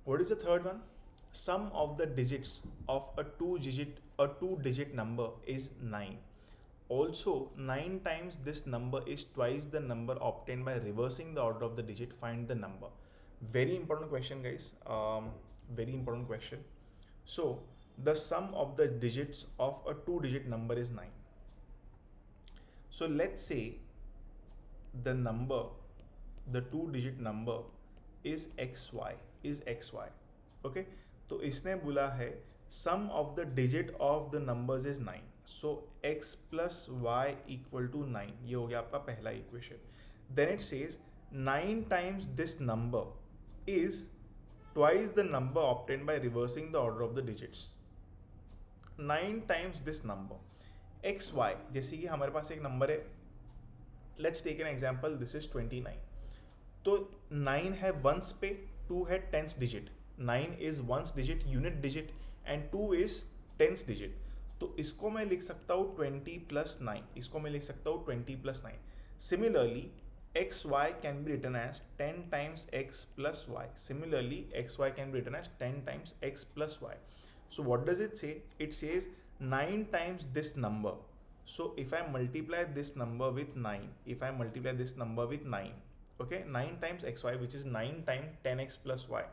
What is the third one? Sum of the digits of a two digit number is 9. Also, 9 times this number is twice the number obtained by reversing the order of the digit. Find the number. Very important question, guys. Very important question. So, the sum of the digits of a two-digit number is 9. So, let's say the number, the two-digit number is xy. Okay, तो इसने बोला है sum of the digit of the numbers is 9. So x plus y equal to 9. ये हो गया आपका पहला equation. Then it says 9 times this number is twice the number obtained by reversing the order of the digits. 9 times this number xy, जैसे कि हमारे पास एक number है, let's take an example, this is 29. तो 9 है वंस पे, 2 है tens digit. 9 is ones digit, unit digit, and 2 is tens digit. तो इसको मैं लिख सकता हूँ 20 प्लस 9. इसको मैं लिख सकता हूँ 20 plus 9. Similarly xy can be written as 10 times x plus y. Similarly, xy can be written as 10 times x plus y. So what does it say? It says 9 times this number. So if I multiply this number with 9, okay, 9 times xy, which is 9 times 10x plus y,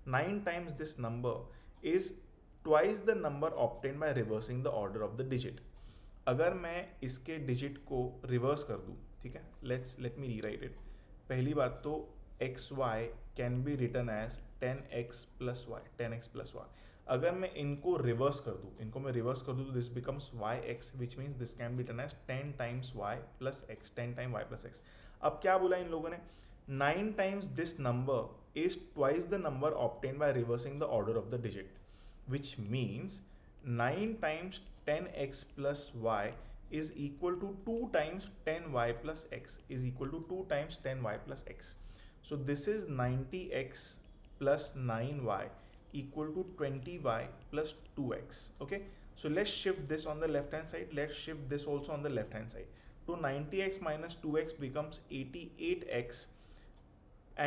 9 times this number is twice the number obtained by reversing the order of the digit. अगर मैं इसके digit को reverse कर दूँ, ठीक है, let me rewrite it. पहली बात तो x y can be written as 10x plus y, 10x plus y. अगर मैं इनको रिवर्स कर दूँ, तो this becomes yx, which means this can be written as 10 times y plus x, 10 time y plus x. अब क्या बोला इन लोगों ने? 9 times this number is twice the number obtain by reversing the order of the digit, which means 9 times 10x plus y is equal to 2 times 10y plus x is equal to 2 times 10y plus x. So this is 90x plus 9y equal to 20y plus 2x. Okay, so let's shift this on the left hand side. Let's shift this also on the left hand side. So 90x minus 2x becomes 88x,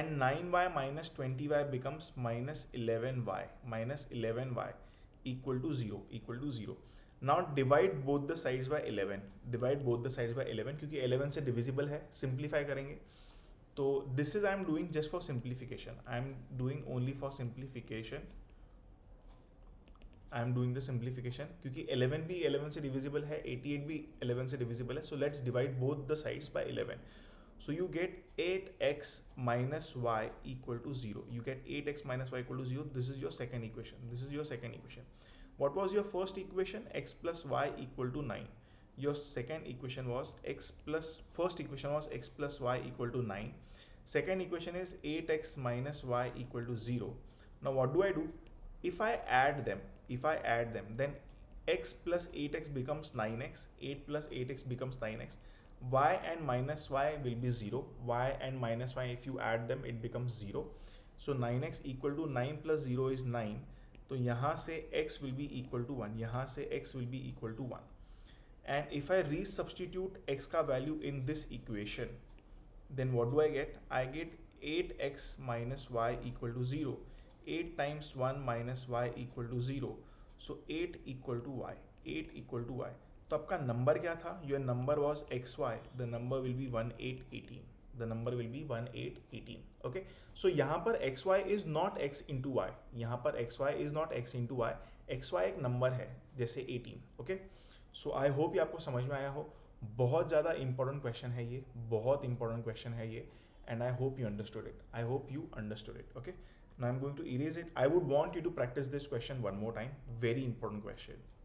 and 9y minus 20y becomes minus 11y equal to 0. Now divide both the sides by 11. क्योंकि 11 से divisible है, simplify करेंगे. तो this is I am doing just for simplification. I am doing only for simplification. I am doing the simplification क्योंकि 11 भी 11 से divisible है, 88 भी 11 से divisible है. So let's divide both the sides by 11. So you get 8x minus y equal to 0. You get 8x minus y equal to 0. This is your second equation. What was your first equation? X plus y equal to 9. Your second equation was first equation was x plus y equal to 9. Second equation is 8x minus y equal to 0. Now what do I do? If I add them, then x plus 8x becomes 9x, 8 plus 8x becomes 9x. Y and minus y will be 0. Y and minus y, if you add them, it becomes 0. So 9x equal to 9 plus 0 is 9. तो यहाँ से x will be equal to 1. यहाँ से x will be equal to 1. And if I resubstitute x का value in this equation, then what do I get? I get 8x minus y equal to 0. 8 times 1 minus y equal to 0. So 8 equal to y. तो आपका number क्या था? Your number was xy. The number will be 1818. Okay, so यहाँ पर xy is not x into y. xy एक number है जैसे 18. Okay, so I hope ये आपको समझ में आया हो. बहुत ज़्यादा important question है ये, and I hope you understood it. Okay, now I'm going to erase it. I would want you to practice this question one more time. Very important question.